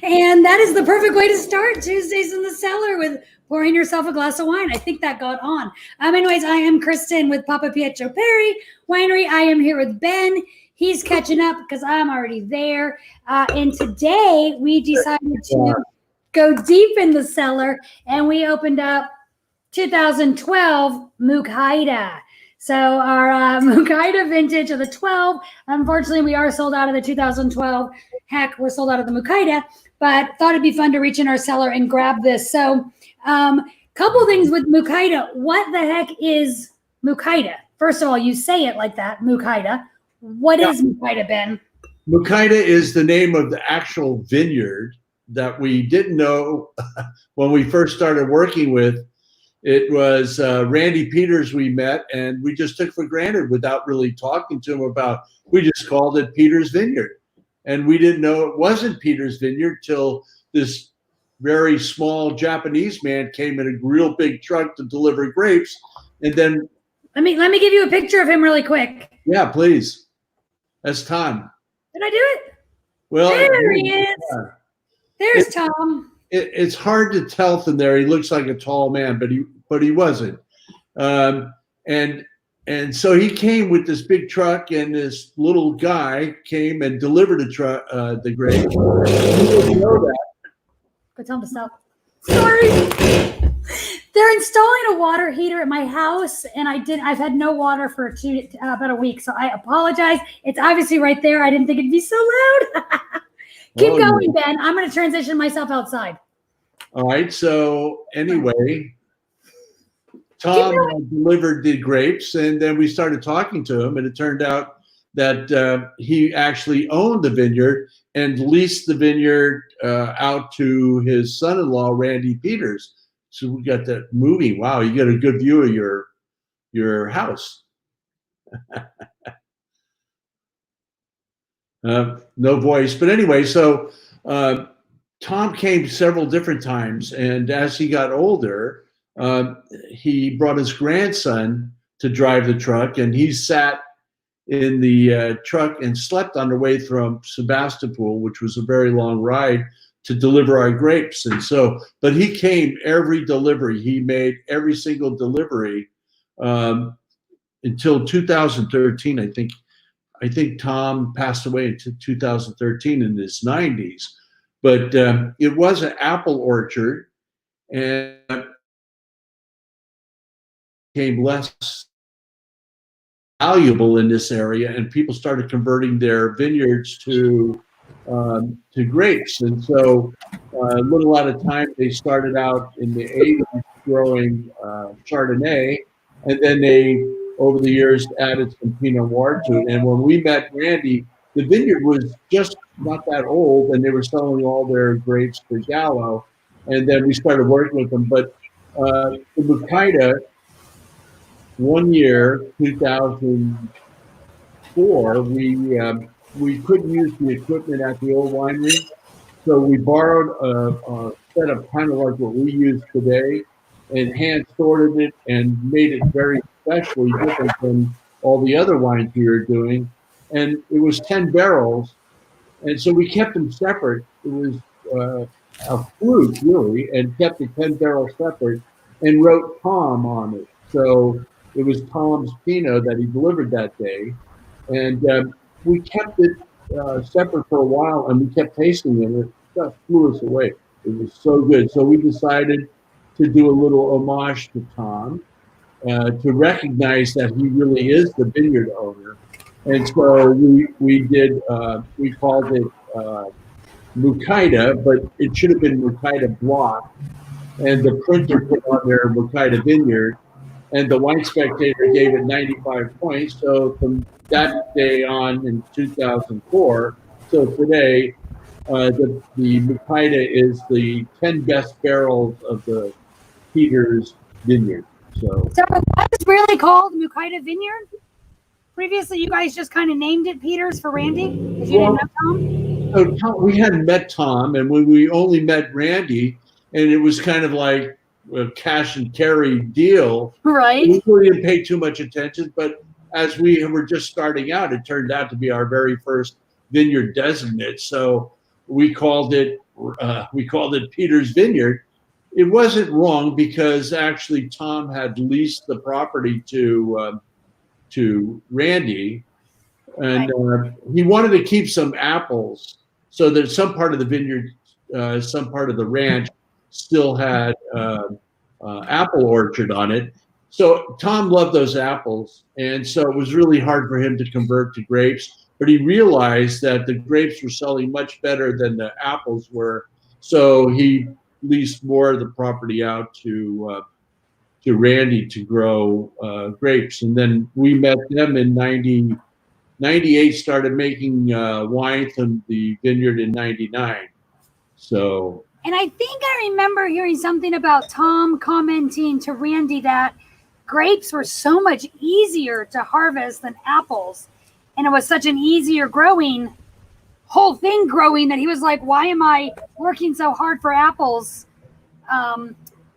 And that is the perfect way to start Tuesdays in the Cellar, with pouring yourself a glass of wine. I think that got on. Anyways, I am Kristen with Papapietro Perry Winery. I am here with Ben. He's catching up because I'm already there. And today we decided to go deep in the cellar, and we opened up 2012 Mukaida. So our Mukaida vintage of the 12. Unfortunately, we are sold out of the 2012. Heck, we're sold out of the Mukaida, but thought it'd be fun to reach in our cellar and grab this. So couple things with Mukaida. What the heck is Mukaida? First of all, you say it like that, Mukaida. What is Mukaida, Ben? Mukaida is the name of the actual vineyard that we didn't know when we first started working with. It was Randy Peters we met, and we just took for granted without really talking to him about, we just called it Peters Vineyard. And we didn't know it wasn't Peters Vineyard till this very small Japanese man came in a real big truck to deliver grapes. And then let me give you a picture of him really quick. Yeah, please. That's Tom. Did I do it? Well, there he is. There's Tom. It's hard to tell from there. He looks like a tall man, but he wasn't. And so he came with this big truck, and this little guy came and delivered the grapes. He didn't know that. Go tell him to stop. Sorry. They're installing a water heater at my house, and I've had no water for about a week, so I apologize. It's obviously right there. I didn't think it'd be so loud. Keep going, Ben. I'm going to transition myself outside. All right. So anyway, Tom delivered the grapes, and then we started talking to him, and it turned out that he actually owned the vineyard and leased the vineyard out to his son-in-law, Randy Peters. So we got that moving. Wow, you get a good view of your house. No voice, but anyway, so Tom came several different times, and as he got older, he brought his grandson to drive the truck, and he sat in the truck and slept on the way from Sebastopol, which was a very long ride, to deliver our grapes. And so, but he came every delivery. He made every single delivery until 2013. I think Tom passed away in 2013 in his 90s. But it was an apple orchard, and became less valuable in this area, and people started converting their vineyards to grapes. And so a little at a time, they started out in the 80s growing Chardonnay, and then they, over the years, added some Pinot Noir to it. And when we met Randy, the vineyard was just not that old, and they were selling all their grapes for Gallo. And then we started working with them. But the Mukaida, one year, 2004, we couldn't use the equipment at the old winery, so we borrowed a setup kind of like what we use today, and hand sorted it and made it very especially different than all the other wines we were doing. And it was 10 barrels, and so we kept them separate. It was a fluke, really, and kept the 10 barrels separate and wrote Tom on it. So it was Tom's Pinot that he delivered that day. And we kept it separate for a while, and we kept tasting it, and it just blew us away. It was so good. So we decided to do a little homage to Tom, to recognize that he really is the vineyard owner. And so we called it Mukaida, but it should have been Mukaida Block. And the printer put on there Mukaida Vineyard, and the Wine Spectator gave it 95 points. So from that day on in 2004, so today, the Mukaida is the 10 best barrels of the Peters Vineyard. So it was really called Mukaida Vineyard? Previously, you guys just kind of named it Peters for Randy, because you didn't know Tom? We hadn't met Tom, and when we only met Randy, and it was kind of like a cash and carry deal. Right. We really didn't pay too much attention, but as we were just starting out, it turned out to be our very first vineyard designate. So we called it Peter's Vineyard. It wasn't wrong because actually Tom had leased the property to Randy, and he wanted to keep some apples so that some part of the vineyard, some part of the ranch still had apple orchard on it. So Tom loved those apples, and so it was really hard for him to convert to grapes. But he realized that the grapes were selling much better than the apples were, so he leased more of the property out to Randy to grow grapes. And then we met them in 98, started making wine from the vineyard in 99. So. And I think I remember hearing something about Tom commenting to Randy that grapes were so much easier to harvest than apples. And it was such an easier whole thing growing that he was like, why am I working so hard for apples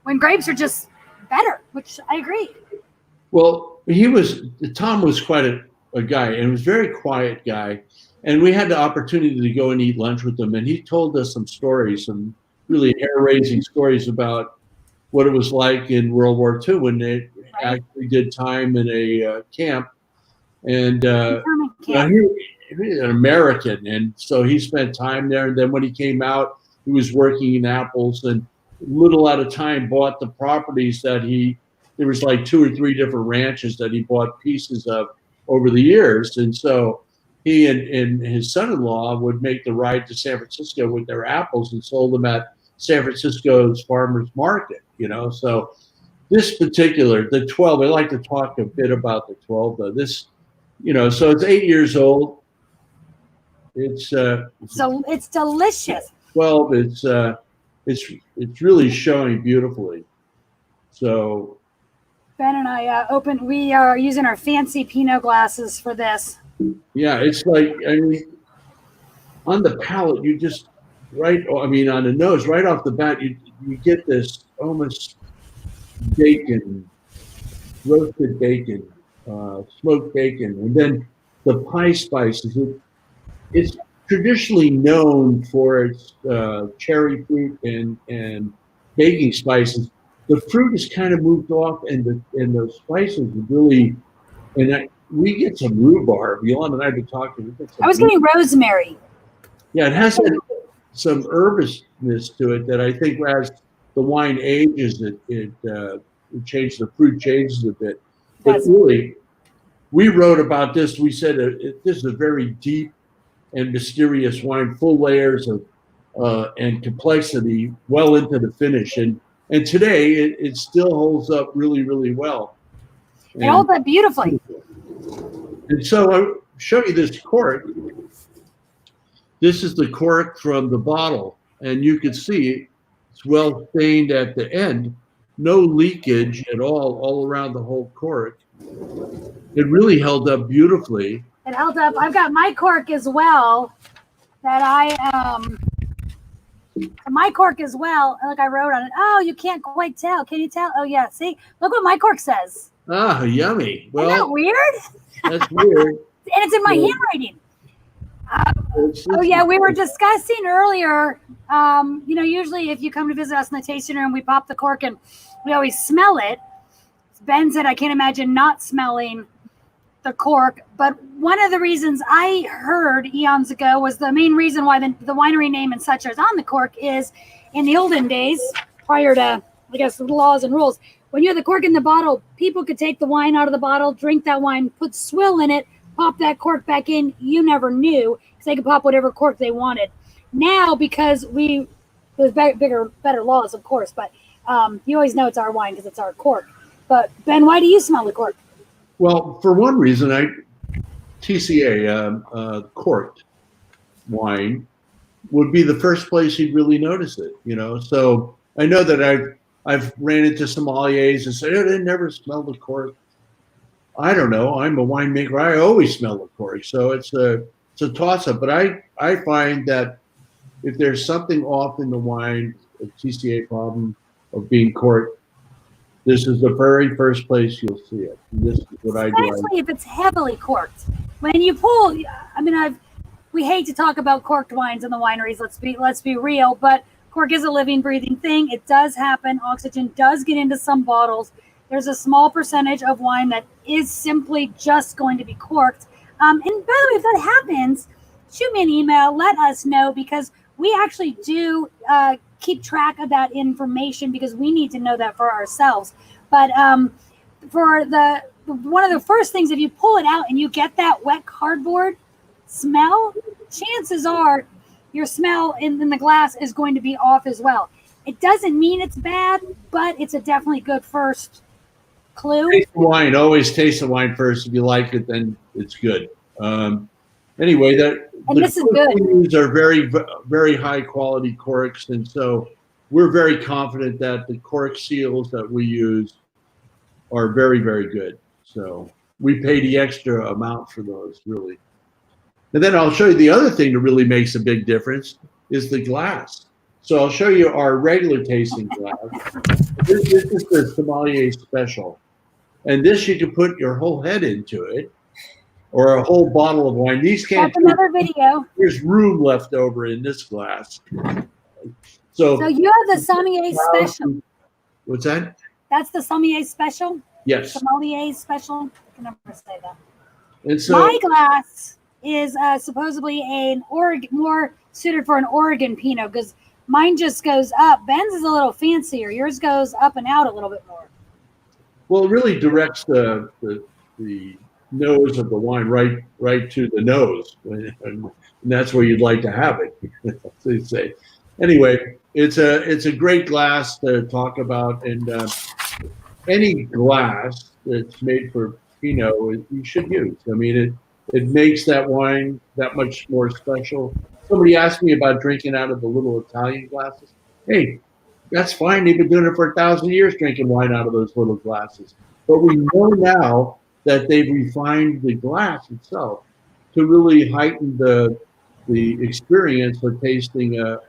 when grapes are just better, which I agree. Well, Tom was quite a guy, and was a very quiet guy. And we had the opportunity to go and eat lunch with him. And he told us some stories, some really hair-raising stories about what it was like in World War II when they actually did time in a camp. And he was an American, and so he spent time there. And then when he came out, he was working in apples, and little at a time bought the properties that there was like 2 or 3 different ranches that he bought pieces of over the years. And so he and his son-in-law would make the ride to San Francisco with their apples and sold them at San Francisco's farmers market, So this particular, the 12, I like to talk a bit about the 12 though. This, so it's 8 years old. It's so it's delicious. 12, it's really showing beautifully. So Ben and I we are using our fancy Pinot glasses for this. Yeah, it's like, on the palate, you just on the nose, right off the bat, you get this almost bacon, roasted bacon, smoked bacon, and then the pie spices. It's traditionally known for its cherry fruit and baking spices. The fruit is kind of moved off, and those spices are really, we get some rhubarb. Yolanda and I have been talking. I was getting rosemary. Yeah, it has some herbishness to it that I think as the wine ages, it changes, the fruit changes a bit. But really, we wrote about this. We said this is a very deep and mysterious wine, full layers of and complexity well into the finish. And today it still holds up really, really well. It holds up beautifully. And so I'll show you this cork. This is the cork from the bottle, and you can see it's well stained at the end. No leakage at all around the whole cork. It really held up beautifully. It held up. I've got my cork as well my cork as well. Like I wrote on it. Oh, you can't quite tell. Can you tell? Oh yeah. See, look what my cork says. Ah, yummy. Well, isn't that weird? That's weird. And it's in my handwriting. Oh yeah, we were discussing earlier. Usually if you come to visit us in the tasting room, we pop the cork and we always smell it. Ben said, I can't imagine not smelling the cork. But one of the reasons I heard eons ago was the main reason why the winery name and such is on the cork is in the olden days, prior to, I guess, the laws and rules, when you had the cork in the bottle, people could take the wine out of the bottle, drink that wine, put swill in it, pop that cork back in. You never knew, because they could pop whatever cork they wanted. Now, because there's better laws, of course, but you always know it's our wine because it's our cork. But Ben, why do you smell the cork? Well, for one reason, TCA corked wine would be the first place you'd really notice it. So I know that I've ran into sommeliers and said, they never smell the cork. I don't know. I'm a winemaker. I always smell the cork. So it's a toss-up. But I find that if there's something off in the wine, a TCA problem of being corked, this is the very first place you'll see it. And this is what I do. Especially if it's heavily corked. When you pull, we hate to talk about corked wines in the wineries. Let's be real, but cork is a living, breathing thing. It does happen. Oxygen does get into some bottles. There's a small percentage of wine that is simply just going to be corked. And by the way, if that happens, shoot me an email. Let us know, because we actually do keep track of that information, because we need to know that for ourselves. But for one of the first things, if you pull it out and you get that wet cardboard smell, chances are your smell in the glass is going to be off as well. It doesn't mean it's bad, but it's a definitely good first clue. Taste the wine. Always taste the wine first. If you like it, then it's good. Anyway, this is good. These are very, very high quality corks, and so we're very confident that the cork seals that we use are very, very good. So we pay the extra amount for those, really. And then I'll show you the other thing that really makes a big difference is the glass. So I'll show you our regular tasting glass. This is the sommelier special. And this, you can put your whole head into it, or a whole bottle of wine. These can't. That's another video. There's room left over in this glass. So you have the sommelier special. What's that? That's the sommelier special? Yes. Sommelier special? I can never say that. And so my glass is supposedly more suited for an Oregon Pinot, because mine just goes up. Ben's is a little fancier. Yours goes up and out a little bit more. Well, it really directs the nose of the wine right to the nose, and that's where you'd like to have it. So you say. Anyway, it's a great glass to talk about, and any glass that's made for Pinot you should use. I mean, it makes that wine that much more special. Somebody asked me about drinking out of the little Italian glasses. Hey, that's fine. They've been doing it for 1,000 years, drinking wine out of those little glasses. But we know now that they've refined the glass itself to really heighten the experience of tasting a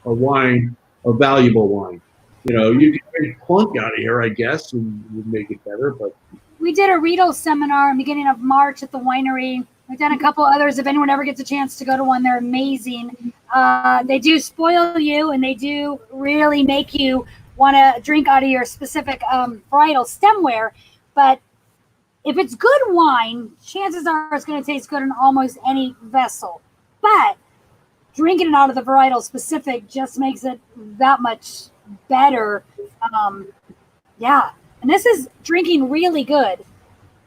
wine, a valuable wine. You know, you can drink plunk out of here, I guess, and would make it better. But we did a Riedel seminar in the beginning of March at the winery. We've done a couple others. If anyone ever gets a chance to go to one, they're amazing. They do spoil you, and they do really make you want to drink out of your specific varietal stemware. But if it's good wine, chances are it's going to taste good in almost any vessel. But drinking it out of the varietal specific just makes it that much better. Yeah. And this is drinking really good.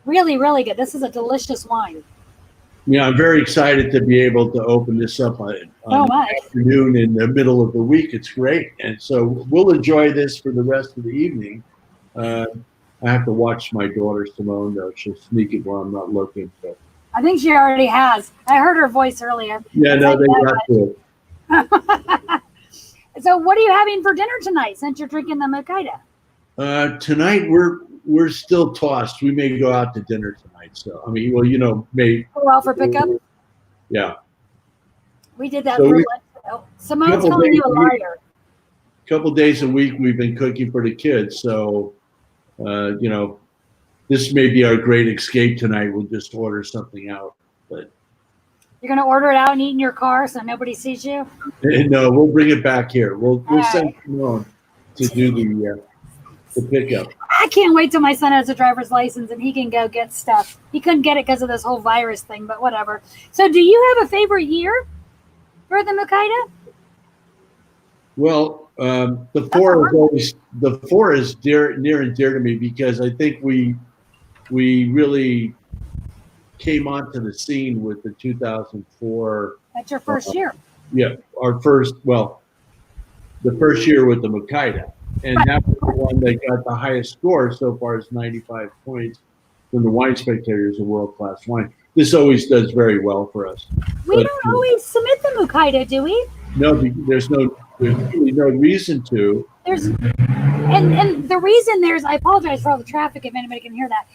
Really, really good. This is a delicious wine. Yeah, I'm very excited to be able to open this up on afternoon in the middle of the week. It's great. And so we'll enjoy this for the rest of the evening. I have to watch my daughter, Simone, though. She'll sneak it while I'm not looking. But. I think she already has. I heard her voice earlier. Yeah, no, they got to. So what are you having for dinner tonight, since you're drinking the Mokaida? Tonight, we're still tossed. We may go out to dinner tonight. So, I mean, well, you know, maybe. Go out for pickup? Yeah. We did that for lunch. Simone's calling you a liar. A couple days a week we've been cooking for the kids. So, you know, this may be our great escape tonight. We'll just order something out. But you're going to order it out and eat in your car so nobody sees you? No, we'll bring it back here. We'll send Simone to do the pickup. I can't wait till my son has a driver's license and he can go get stuff. He couldn't get it because of this whole virus thing, but whatever. So do you have a favorite year for the Mokaida? Well, the four is near and dear to me, because I think we really came onto the scene with the 2004. That's your first year. Yeah, the first year with the Mokaida. And that was the one that got the highest score so far, as 95 points from the Wine Spectator's a world-class wine. This always does very well for us. We don't always submit the Mokaida, do we? No, there's really no reason to. And the reason I apologize for all the traffic if anybody can hear that.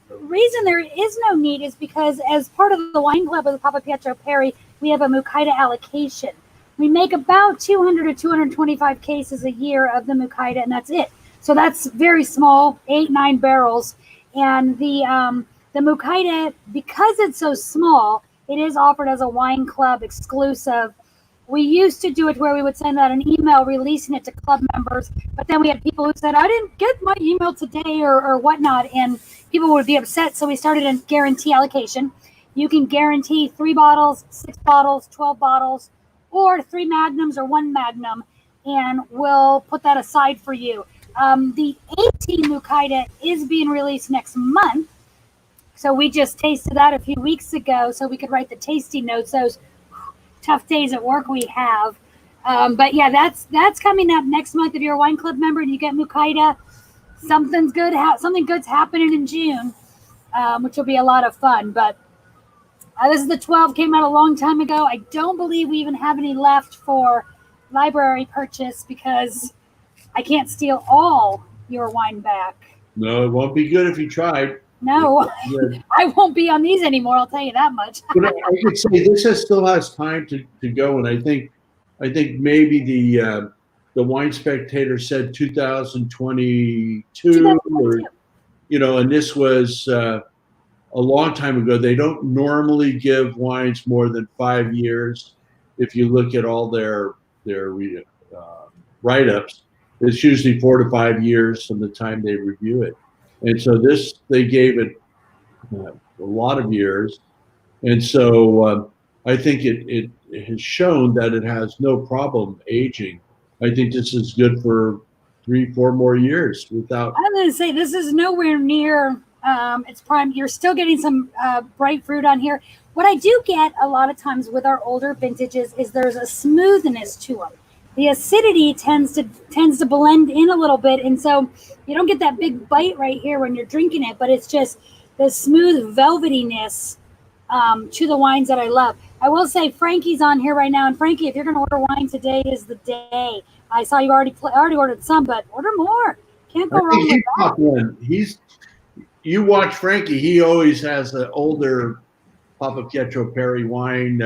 The reason there is no need is because as part of the wine club of the Papapietro Perry, we have a Mokaida allocation. We make about 200 to 225 cases a year of the Mokaida, and that's it. So that's very small, 8-9 barrels. And the Mokaida, because it's so small, It is offered as a wine club exclusive. We used to do it where we would send out an email releasing it to club members, but then we had people who said, I didn't get my email today or whatnot, and people would be upset. So we started a guarantee allocation. You can guarantee 3 bottles, 6 bottles, 12 bottles, or 3 magnums or 1 magnum, and we'll put that aside for you. The 18 Mukaida is being released next month. So we just tasted that a few weeks ago so we could write the tasting notes, those tough days at work we have. But yeah, that's coming up next month. If you're a wine club member and you get Mukaida, something good's happening in June, which will be a lot of fun. But this is the 12, came out a long time ago. I don't believe we even have any left for library purchase because I can't steal all your wine back. No, it won't be good if you tried. No, yeah. I won't be on these anymore. I'll tell you that much. But I could say this still has time to go, and I think maybe the Wine Spectator said 2022, or and this was a long time ago. They don't normally give wines more than 5 years. If you look at all their write-ups, it's usually 4 to 5 years from the time they review it. And so they gave it a lot of years. And so I think it has shown that it has no problem aging. I think this is good for 3-4 more years without. I'm going to say this is nowhere near its prime. You're still getting some bright fruit on here. What I do get a lot of times with our older vintages is there's a smoothness to them. The acidity tends to blend in a little bit, and so you don't get that big bite right here when you're drinking it, but it's just the smooth velvetyness to the wines that I love. I will say Frankie's on here right now, and Frankie, if you're going to order wine, today is the day. I saw you already ordered some, but order more. Can't go wrong with that. You watch Frankie; he always has an older Papapietro Perry wine.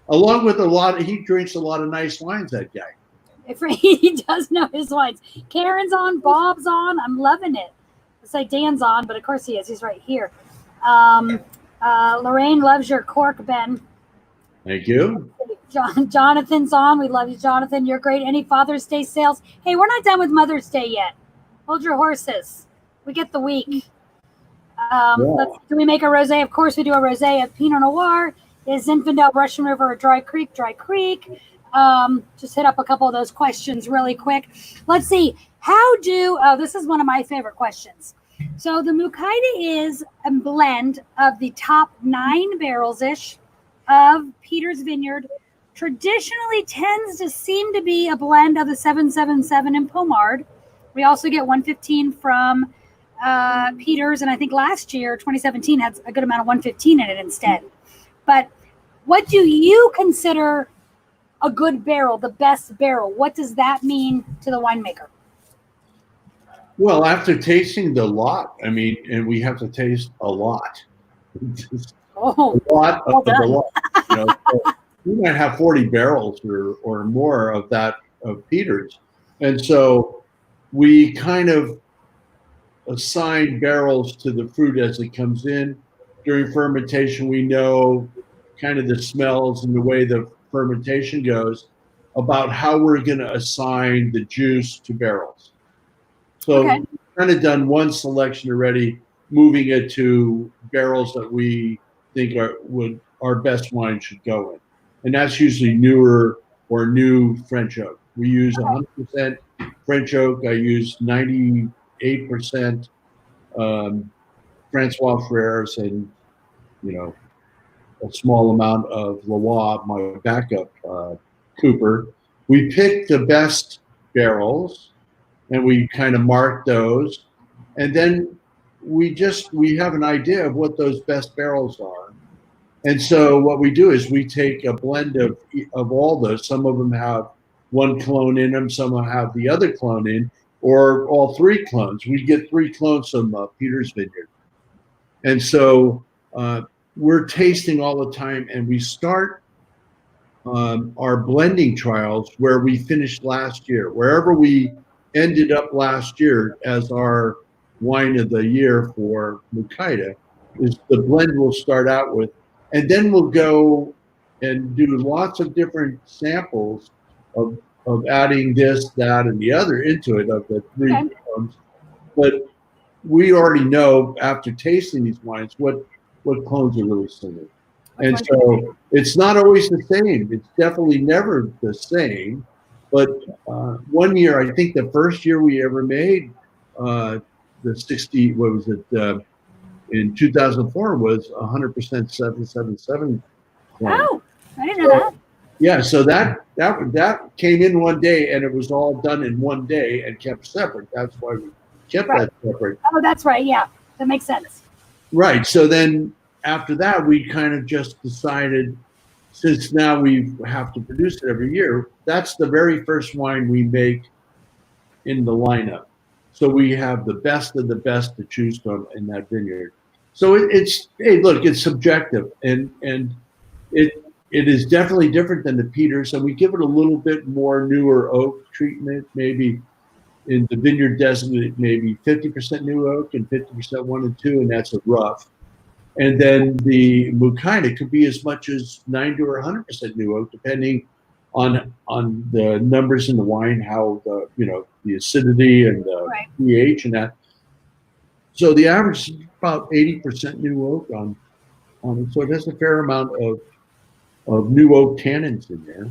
Along with he drinks a lot of nice wines, that guy. He does know his wines. Karen's on, Bob's on. I'm loving it. I say Dan's on, but of course he is. He's right here. Lorraine loves your cork, Ben. Thank you. Jonathan's on. We love you, Jonathan. You're great. Any Father's Day sales? Hey, we're not done with Mother's Day yet. Hold your horses. We get the week. Do we make a rosé? Of course we do a rosé of Pinot Noir. Is Zinfandel, Russian River, or Dry Creek? Dry Creek. Just hit up a couple of those questions really quick. Let's see. This is one of my favorite questions. So the Mukaida is a blend of the top 9 barrels-ish of Peter's Vineyard. Traditionally tends to seem to be a blend of the 777 and Pomard. We also get 115 from Peter's, and I think last year, 2017, had a good amount of 115 in it instead. But what do you consider a good barrel, the best barrel? What does that mean to the winemaker? Well, after tasting the lot, and we have to taste a lot. A lot of the lot. So we might have 40 barrels or more of that of Peter's. And so we kind of assign barrels to the fruit as it comes in. During fermentation, we know kind of the smells and the way the fermentation goes about how we're going to assign the juice to barrels. So we've kind of done one selection already, moving it to barrels that we think our best wine should go in. And that's usually newer or new French oak. We use 100% French oak. I use 98% Francois Frères and, a small amount of Loire, my backup cooper. We pick the best barrels and we kind of mark those. And then we have an idea of what those best barrels are. And so what we do is we take a blend of all those. Some of them have one clone in them, some have the other clone in, or all 3 clones. We get 3 clones from Peter's Vineyard. And so we're tasting all the time, and we start our blending trials where we finished last year. Wherever we ended up last year as our wine of the year for Mukaida is the blend we'll start out with. and then we'll go and do lots of different samples of adding this, that, and the other into it of the three clones. But we already know after tasting these wines what clones are really singing. And so it's not always the same. It's definitely never the same. But one year, I think the first year we ever made the 60, what was it, in 2004 was 100% 777 clone. Oh, I didn't know that. Yeah, so that came in one day, and it was all done in one day and kept separate. That's why we kept that separate. Oh, that's right. Yeah, that makes sense. Right. So then after that, we kind of just decided, since now we have to produce it every year, that's the very first wine we make in the lineup. So we have the best of the best to choose from in that vineyard. So it's hey, look, it's subjective, and it is definitely different than the Peters. So we give it a little bit more newer oak treatment, maybe in the vineyard designate, maybe 50% new oak and 50% 1 and 2, and that's a rough. And then the Mukaida could be as much as 90 or 100% new oak, depending on the numbers in the wine, how the acidity and the pH and that. So the average is about 80% new oak on it. So it has a fair amount of new oak tannins in there.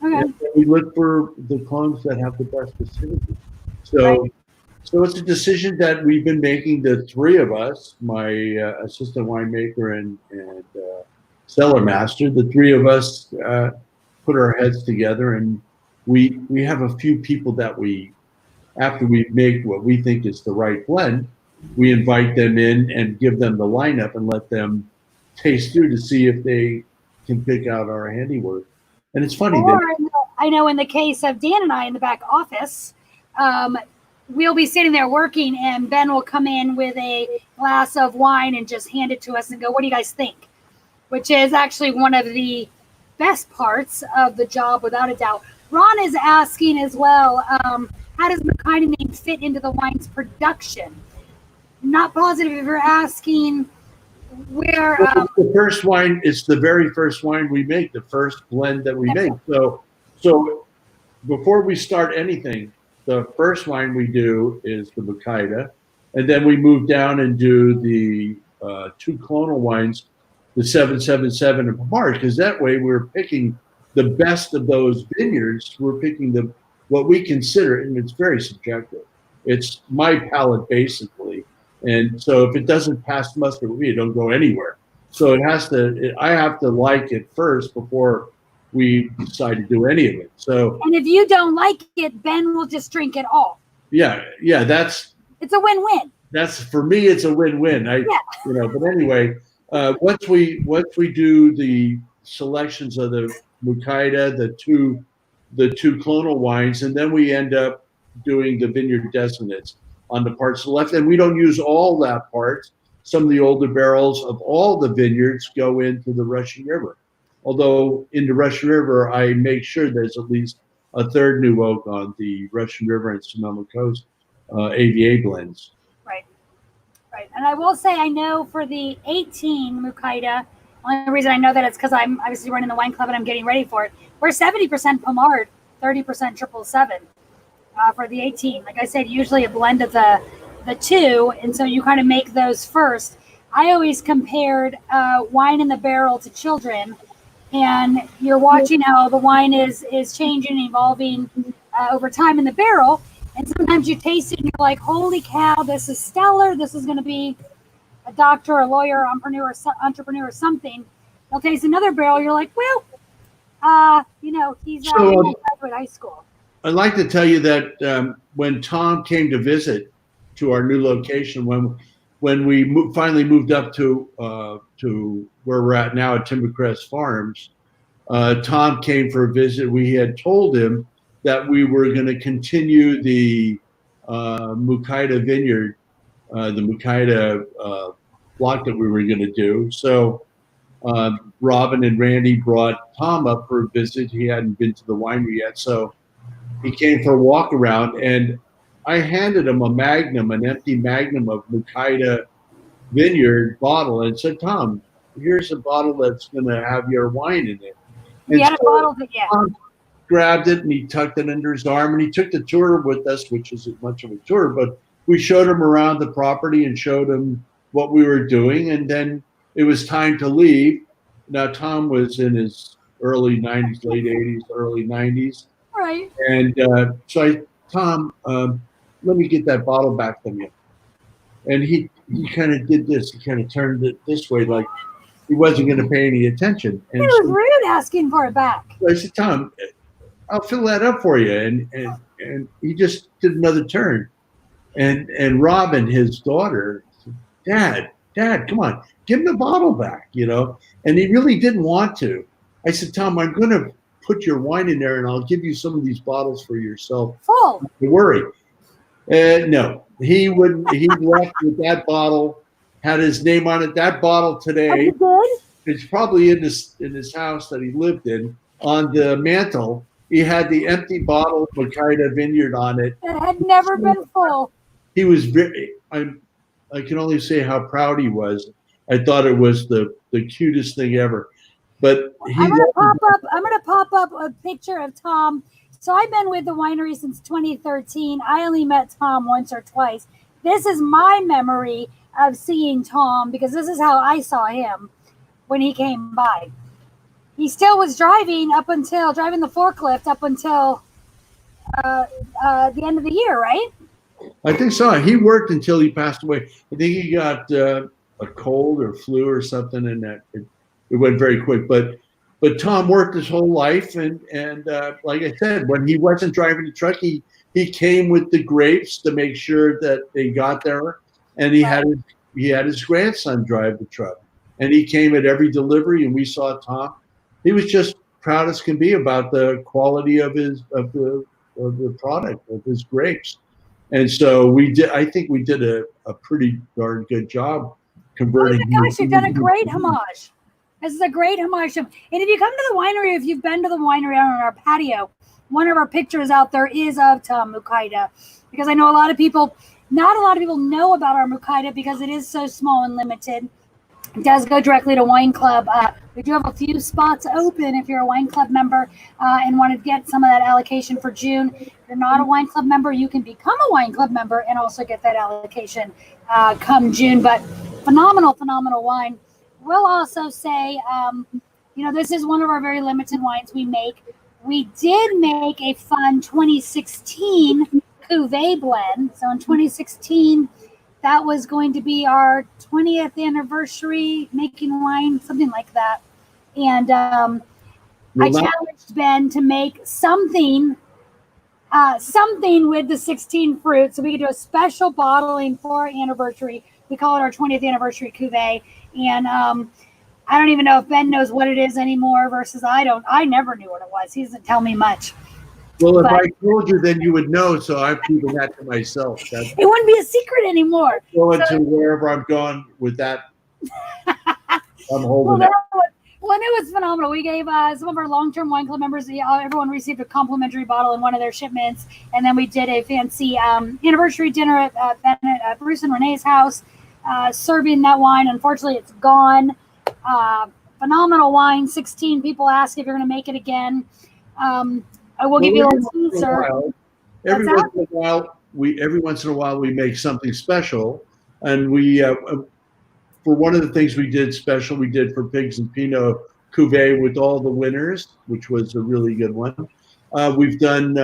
Okay. And we look for the clones that have the best acidity. So it's a decision that we've been making, the three of us, my assistant winemaker and cellar master, the three of us put our heads together, and we have a few people that after we make what we think is the right blend, we invite them in and give them the lineup and let them taste through to see if they can pick out our handiwork. And it's funny. I know in the case of Dan and I in the back office, we'll be sitting there working, and Ben will come in with a glass of wine and just hand it to us and go, "What do you guys think?" Which is actually one of the best parts of the job, without a doubt. Ron is asking as well, how does Mukaida name fit into the wine's production? Not positive if you're asking where. The first wine, it's the very first wine we make, the first blend that we make. So before we start anything, the first wine we do is the Mukaida, and then we move down and do the two clonal wines, the 777 and Papapietro, because that way we're picking the best of those vineyards. We're picking what we consider, and it's very subjective. It's my palate basically, and so if it doesn't pass muster with me, it don't go anywhere. So I have to like it first before we decide to do any of it. So, and if you don't like it, Ben will just drink it all. Yeah, it's a win-win. That's, for me, it's a win-win. But anyway, once we do the selections of the Mukaida, the two clonal wines, and then we end up doing the vineyard designates on the parts to the left, and we don't use all that part. Some of the older barrels of all the vineyards go into the Russian River. Although in the Russian River, I make sure there's at least a third new oak on the Russian River and Sonoma Coast AVA blends. Right. And I will say, I know for the 18 Mukaida, only reason I know that it's because I'm obviously running the wine club and I'm getting ready for it. We're 70% Pomard, 30% 777 for the 18. Like I said, usually a blend of the two, and so you kind of make those first. I always compared wine in the barrel to children, and you're watching how the wine is changing and evolving over time in the barrel, and sometimes you taste it and you're like, holy cow, this is stellar, this is going to be a doctor, a lawyer, entrepreneur or something. They'll taste another barrel, you're like, well, he's graduate high school. I'd like to tell you that when Tom came to visit to our new location, when we finally moved up to where we're at now at Timbercrest Farms, Tom came for a visit. We had told him that we were going to continue the Mukaida vineyard, the Mukaida block that we were going to do. So Robin and Randy brought Tom up for a visit. He hadn't been to the winery yet, so he came for a walk around, and I handed him an empty Magnum of Mukaida vineyard bottle, and said, Tom, here's a bottle that's going to have your wine in it. We had a bottle that, yeah. Tom grabbed it and he tucked it under his arm and he took the tour with us, which isn't much of a tour, but we showed him around the property and showed him what we were doing. And then it was time to leave. Now, Tom was in his early 90s, late 80s, early 90s. Right. And Tom, let me get that bottle back from you. And he kind of did this. He kind of turned it this way, like he wasn't going to pay any attention. And he was rude asking for it back. I said, Tom, I'll fill that up for you. And he just did another turn. And Robin, his daughter, said, Dad, come on, give him the bottle back, you know. And he really didn't want to. I said, Tom, I'm going to put your wine in there and I'll give you some of these bottles for yourself. Full. Don't worry. No, he wouldn't. He left with that bottle, had his name on it. That bottle today, it's probably in his house that he lived in. On the mantle, he had the empty bottle of Makita Vineyard on it. It had never been full. He was very. I can only say how proud he was. I thought it was the cutest thing ever. But I'm gonna pop up a picture of Tom. So I've been with the winery since 2013. I only met Tom once or twice. This is my memory of seeing Tom because this is how I saw him when he came by. He still was driving the forklift up until the end of the year, right? I think so. He worked until he passed away. I think he got a cold or flu or something, and that it went very quick. But Tom worked his whole life, and like I said, when he wasn't driving the truck, he came with the grapes to make sure that they got there, and he had his grandson drive the truck, and he came at every delivery, and we saw Tom. He was just proud as can be about the quality of the product of his grapes, and so we did. I think we did a pretty darn good job converting. Oh my gosh, you've done a great homage. This is a great homage. And if you come to the winery, if you've been to the winery on our patio, one of our pictures out there is of Tom Makita, because I know not a lot of people know about our Makita because it is so small and limited. It does go directly to Wine Club. We do have a few spots open if you're a Wine Club member and want to get some of that allocation for June. If you're not a Wine Club member, you can become a Wine Club member and also get that allocation come June. But phenomenal wine. We'll also say, this is one of our very limited wines we make. We did make a fun 2016 Cuvée blend. So in 2016, that was going to be our 20th anniversary making wine, something like that. And I challenged Ben to make something with the 16 fruit, so we could do a special bottling for our anniversary. We call it our 20th anniversary Cuvée. And I don't even know if Ben knows what it is anymore versus I don't. I never knew what it was. He doesn't tell me much. Well, if I told you, then you would know. So I'm keeping that to myself. It wouldn't be a secret anymore. Going to wherever I'm going with that. I'm holding it. Well, it was phenomenal. We gave some of our long-term Wine Club members, everyone received a complimentary bottle in one of their shipments. And then we did a fancy anniversary dinner at Bruce and Renee's house, serving that wine. Unfortunately, it's gone. Phenomenal wine. 16 people ask if you're going to make it again. I will give you a little teaser. Every once in a while, we make something special. And we, for one of the things we did special, we did for Pigs and Pinot Cuvée with all the winners, which was a really good one. We've done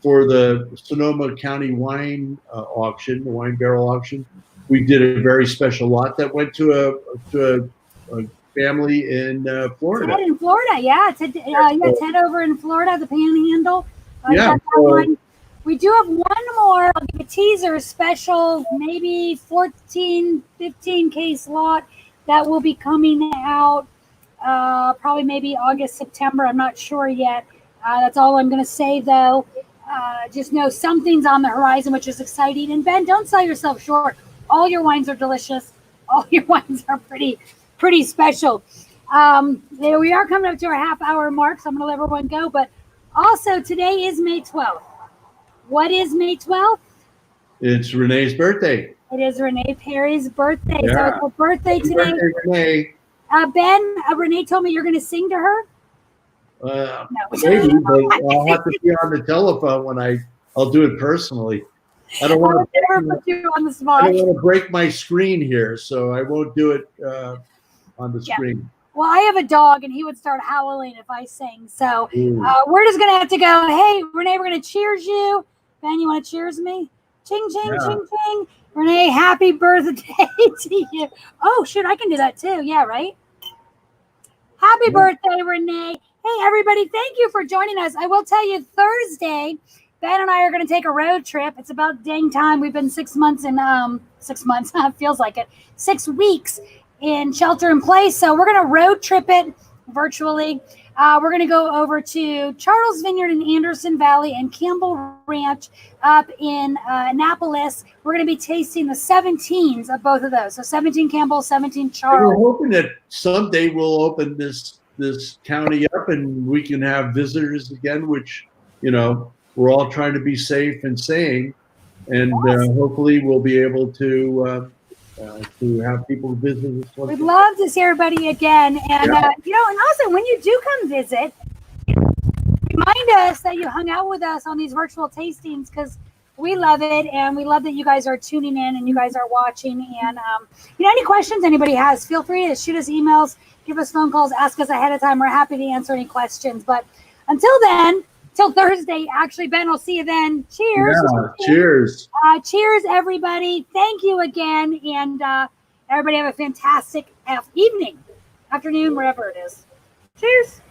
for the Sonoma County wine auction, the wine barrel auction. We did a very special lot that went to a family in Florida. Ted in Florida, yeah. Ted over in Florida, the Panhandle. We do have one more. I'll give a teaser, special, maybe 14, 15 case lot that will be coming out probably maybe August, September. I'm not sure yet. That's all I'm going to say, though. Just know something's on the horizon, which is exciting. And Ben, don't sell yourself short. All your wines are delicious. All your wines are pretty special. We are coming up to our half-hour mark, so I'm going to let everyone go. But also, today is May 12th. What is May 12th? It's Renee's birthday. It is Renee Perry's birthday. Yeah. So it's her birthday today. Birthday, Renee. Ben, Renee told me you're going to sing to her. No. No. Maybe, but I'll have to be on the telephone when I'll do it personally. I don't want to never put you on the spot. I don't want to break my screen here, so I won't do it on the screen. Well, I have a dog, and he would start howling if I sang. So we're just going to have to go, hey, Renee, we're going to cheers you. Ben, you want to cheers me? Ching, ching, ching, ching. Renee, happy birthday to you. Oh, shoot, I can do that too. Yeah, right? Happy birthday, Renee. Hey, everybody, thank you for joining us. I will tell you, Thursday, Ben and I are going to take a road trip. It's about dang time. We've been 6 months in 6 months. Feels like it. 6 weeks in shelter in place. So we're going to road trip it virtually. We're going to go over to Charles Vineyard in Anderson Valley and Campbell Ranch up in Annapolis. We're going to be tasting the 17s of both of those. So 17 Campbell, 17 Charles. We're hoping that someday we'll open this county up and we can have visitors again, which, we're all trying to be safe and sane. And hopefully we'll be able to have people visit us. We'd love to see everybody again. And, and also when you do come visit, remind us that you hung out with us on these virtual tastings, because we love it. And we love that you guys are tuning in and you guys are watching. And, any questions anybody has, feel free to shoot us emails, give us phone calls, ask us ahead of time. We're happy to answer any questions. But until then, till Thursday, actually, Ben, I'll see you then. Cheers. Yeah, cheers. Cheers, everybody. Thank you again. And everybody have a fantastic evening, afternoon, wherever it is. Cheers.